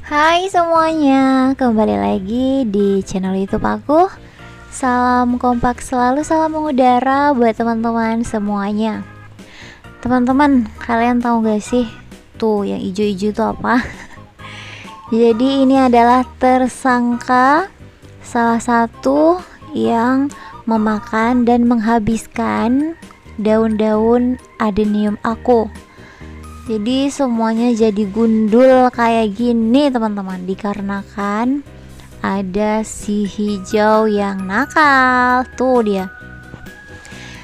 Hai semuanya, kembali lagi di channel YouTube aku. Salam kompak selalu, salam mengudara buat teman-teman semuanya. Teman-teman, kalian tahu gak sih tuh yang ijo-ijo itu apa? Jadi ini adalah tersangka salah satu yang memakan dan menghabiskan daun-daun adenium aku. Jadi semuanya jadi gundul kayak gini teman-teman, dikarenakan ada si hijau yang nakal. Tuh dia,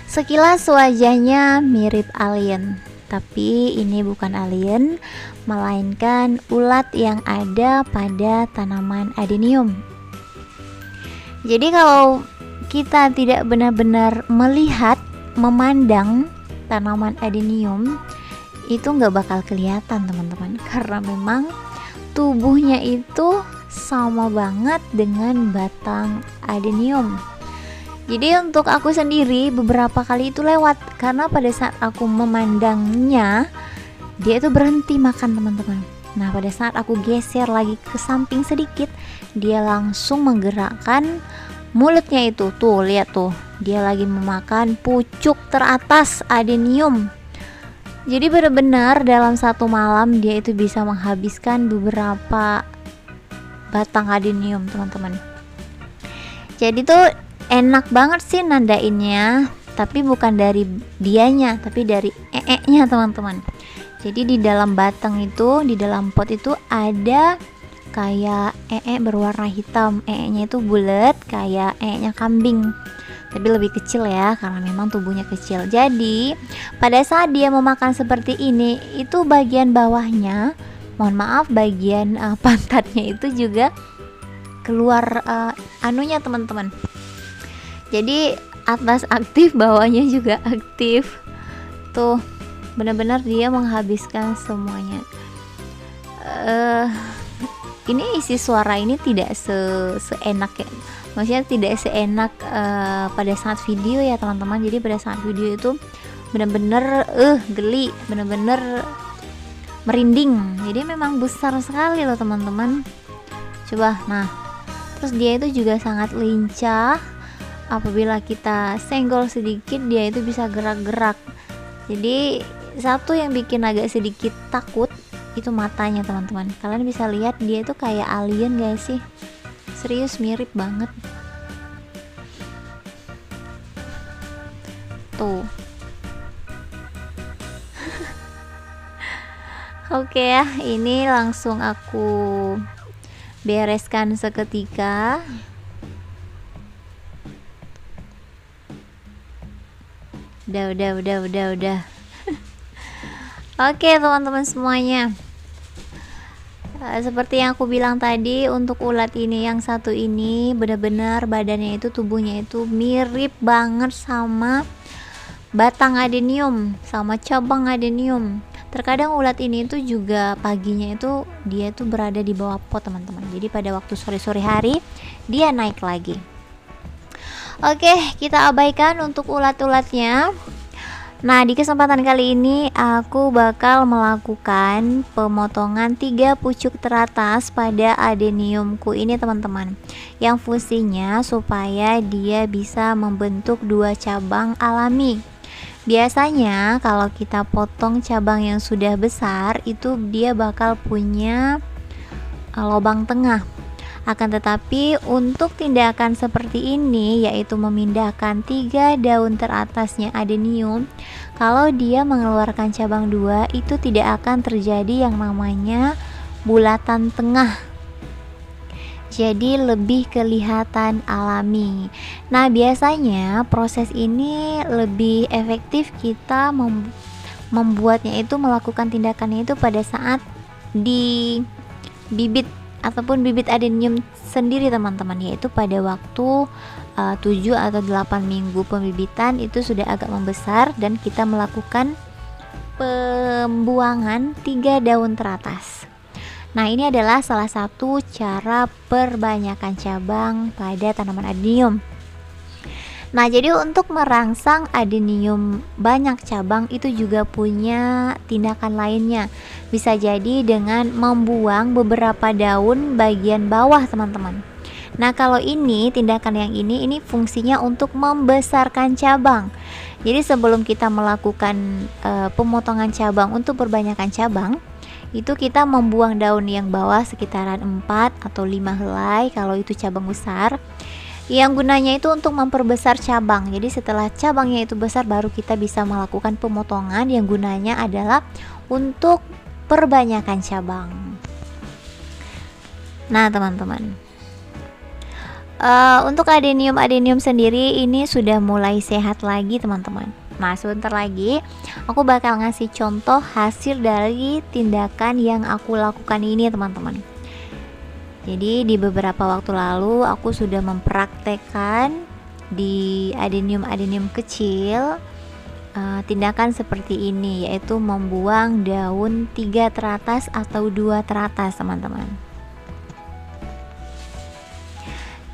sekilas wajahnya mirip alien, tapi ini bukan alien, melainkan ulat yang ada pada tanaman adenium. Jadi kalau kita tidak benar-benar melihat, memandang tanaman adenium, itu nggak bakal kelihatan teman-teman, karena memang tubuhnya itu sama banget dengan batang adenium. Jadi untuk aku sendiri beberapa kali itu lewat, karena pada saat aku memandangnya dia itu berhenti makan teman-teman. Nah pada saat aku geser lagi ke samping sedikit, dia langsung menggerakkan mulutnya itu. Tuh lihat tuh, dia lagi memakan pucuk teratas adenium. Jadi benar-benar dalam satu malam dia itu bisa menghabiskan beberapa batang adenium teman-teman. Jadi tuh enak banget sih nandainnya, tapi bukan dari dianya, tapi dari nya teman-teman. Jadi di dalam batang itu, di dalam pot itu ada kayak berwarna hitam. Nya itu bulat kayak nya kambing, tapi lebih kecil ya, karena memang tubuhnya kecil. Jadi pada saat dia memakan seperti ini, itu bagian bawahnya, mohon maaf, bagian pantatnya itu juga keluar anunya teman-teman. Jadi atas aktif, bawahnya juga aktif. Tuh benar-benar dia menghabiskan semuanya. Ini isi suara ini tidak seenak ya, maksudnya tidak seenak pada saat video ya teman-teman. Jadi pada saat video itu bener-bener geli, bener-bener merinding. Jadi memang besar sekali loh teman-teman. Coba, nah terus dia itu juga sangat lincah. Apabila kita senggol sedikit, dia itu bisa gerak-gerak. Jadi satu yang bikin agak sedikit takut itu matanya teman-teman. Kalian bisa lihat dia itu kayak alien guys sih, serius mirip banget tuh. Oke ya, ini langsung aku bereskan seketika. Udah. Oke teman-teman semuanya, seperti yang aku bilang tadi, untuk ulat ini yang satu ini benar-benar badannya itu, tubuhnya itu mirip banget sama batang adenium, sama cabang adenium. Terkadang ulat ini itu juga paginya itu dia itu berada di bawah pot teman-teman. Jadi pada waktu sore-sore hari dia naik lagi. Oke, kita abaikan untuk ulat-ulatnya. Nah di kesempatan kali ini aku bakal melakukan pemotongan 3 pucuk teratas pada adeniumku ini teman-teman, yang fungsinya supaya dia bisa membentuk 2 cabang alami. Biasanya kalau kita potong cabang yang sudah besar itu dia bakal punya lubang tengah. Akan tetapi untuk tindakan seperti ini, yaitu memindahkan 3 daun teratasnya adenium, kalau dia mengeluarkan cabang 2 itu tidak akan terjadi yang namanya bulatan tengah. Jadi lebih kelihatan alami. Nah biasanya proses ini lebih efektif kita membuatnya itu, melakukan tindakannya itu pada saat di bibit ataupun bibit adenium sendiri teman-teman, yaitu pada waktu 7 atau 8 minggu pembibitan itu sudah agak membesar dan kita melakukan pembuangan 3 daun teratas. Nah ini adalah salah satu cara perbanyakan cabang pada tanaman adenium. Nah, jadi untuk merangsang adenium banyak cabang itu juga punya tindakan lainnya. Bisa jadi dengan membuang beberapa daun bagian bawah, teman-teman. Nah, kalau ini tindakan yang ini fungsinya untuk membesarkan cabang. Jadi sebelum kita melakukan pemotongan cabang untuk perbanyakkan cabang, itu kita membuang daun yang bawah sekitaran 4 atau 5 helai kalau itu cabang besar. Yang gunanya itu untuk memperbesar cabang. Jadi setelah cabangnya itu besar baru kita bisa melakukan pemotongan yang gunanya adalah untuk perbanyakan cabang. Nah, teman-teman, untuk adenium sendiri ini sudah mulai sehat lagi, teman-teman. Nah, sebentar lagi aku bakal ngasih contoh hasil dari tindakan yang aku lakukan ini, teman-teman. Jadi di beberapa waktu lalu aku sudah mempraktekkan di adenium kecil tindakan seperti ini, yaitu membuang daun 3 teratas atau 2 teratas, teman-teman.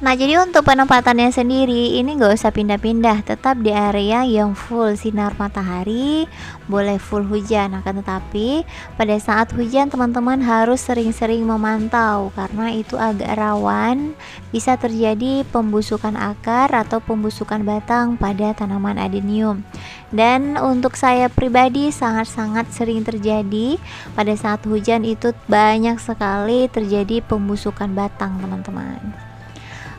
Nah, jadi untuk penempatannya sendiri ini nggak usah pindah-pindah, tetap di area yang full sinar matahari, boleh full hujan. Akan tetapi pada saat hujan teman-teman harus sering-sering memantau karena itu agak rawan bisa terjadi pembusukan akar atau pembusukan batang pada tanaman adenium. Dan untuk saya pribadi sangat-sangat sering terjadi pada saat hujan, itu banyak sekali terjadi pembusukan batang, teman-teman.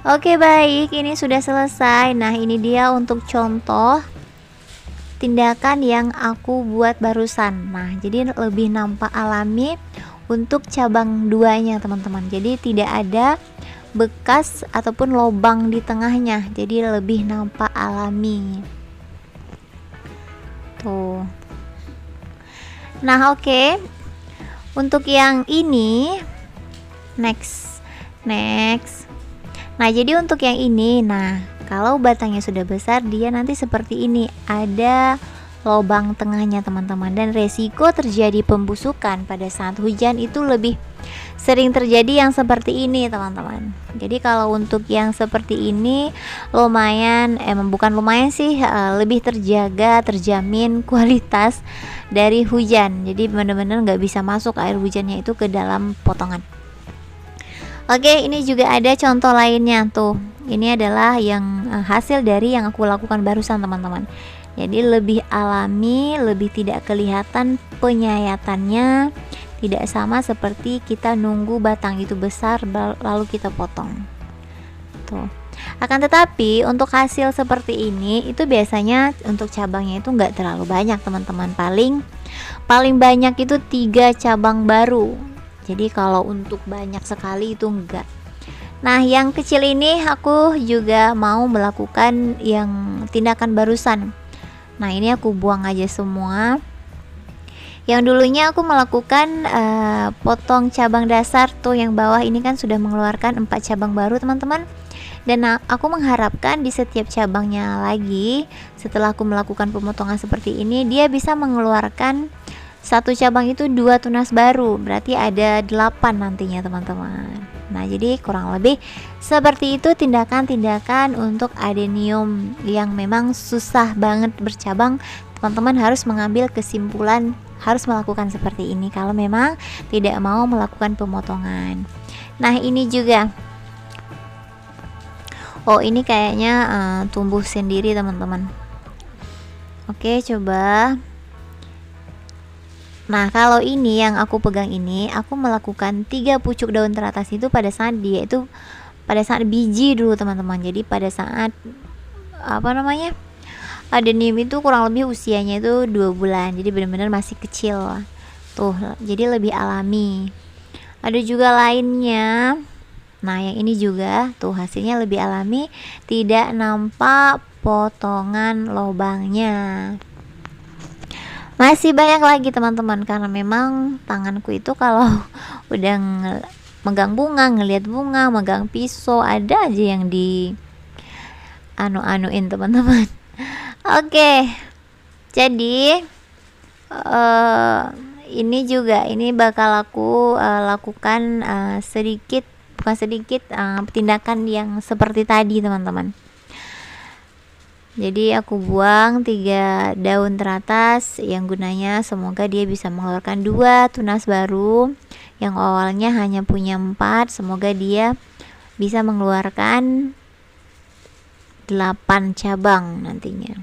Oke, baik, ini sudah selesai. Nah, ini dia untuk contoh tindakan yang aku buat barusan. Nah, jadi lebih nampak alami untuk cabang duanya, teman-teman. Jadi tidak ada bekas ataupun lubang di tengahnya. Jadi lebih nampak alami. Tuh. Nah, oke. Untuk yang ini next. Nah, jadi untuk yang ini, nah kalau batangnya sudah besar dia nanti seperti ini, ada lubang tengahnya, teman-teman, dan resiko terjadi pembusukan pada saat hujan itu lebih sering terjadi yang seperti ini, teman-teman. Jadi kalau untuk yang seperti ini lumayan, bukan lumayan sih, lebih terjamin kualitas dari hujan. Jadi benar-benar nggak bisa masuk air hujannya itu ke dalam potongan. Oke, ini juga ada contoh lainnya tuh. Ini adalah yang hasil dari yang aku lakukan barusan, teman-teman. Jadi lebih alami, lebih tidak kelihatan penyayatannya, tidak sama seperti kita nunggu batang itu besar lalu kita potong. Tuh. Akan tetapi untuk hasil seperti ini itu biasanya untuk cabangnya itu enggak terlalu banyak, teman-teman. Paling banyak itu 3 cabang baru. Jadi kalau untuk banyak sekali itu enggak. Nah, yang kecil ini aku juga mau melakukan yang tindakan barusan. Nah, ini aku buang aja semua. Yang dulunya aku melakukan potong cabang dasar tuh, yang bawah ini kan sudah mengeluarkan 4 cabang baru, teman-teman. Dan aku mengharapkan di setiap cabangnya lagi setelah aku melakukan pemotongan seperti ini, dia bisa mengeluarkan satu cabang itu 2 tunas baru, berarti ada 8 nantinya, teman-teman. Nah, jadi kurang lebih seperti itu tindakan-tindakan untuk adenium yang memang susah banget bercabang. Teman-teman harus mengambil kesimpulan harus melakukan seperti ini kalau memang tidak mau melakukan pemotongan. Nah, ini juga, ini kayaknya tumbuh sendiri, teman-teman. Oke, coba. Nah, kalau ini yang aku pegang ini, aku melakukan 3 pucuk daun teratas itu pada saat biji dulu, teman-teman. Jadi pada saat adenium itu kurang lebih usianya itu 2 bulan. Jadi benar-benar masih kecil. Tuh, jadi lebih alami. Ada juga lainnya. Nah, yang ini juga tuh hasilnya lebih alami, tidak nampak potongan lubangnya. Masih banyak lagi, teman-teman, karena memang tanganku itu kalau udah megang bunga, ngelihat bunga, megang pisau, ada aja yang di anu-anuin, teman-teman. Oke. Jadi ini bakal aku lakukan bukan sedikit tindakan yang seperti tadi, teman-teman. Jadi aku buang 3 daun teratas yang gunanya semoga dia bisa mengeluarkan 2 tunas baru. Yang awalnya hanya punya 4, semoga dia bisa mengeluarkan 8 cabang nantinya.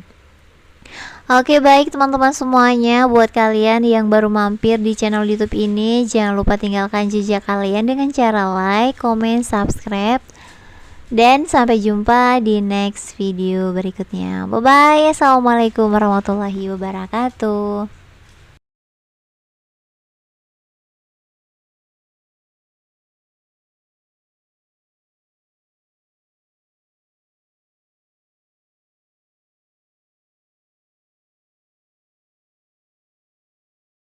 Oke, baik teman-teman semuanya, buat kalian yang baru mampir di channel YouTube ini, jangan lupa tinggalkan jejak kalian dengan cara like, comment, subscribe. Dan sampai jumpa di next video berikutnya. Bye bye. Assalamualaikum warahmatullahi wabarakatuh.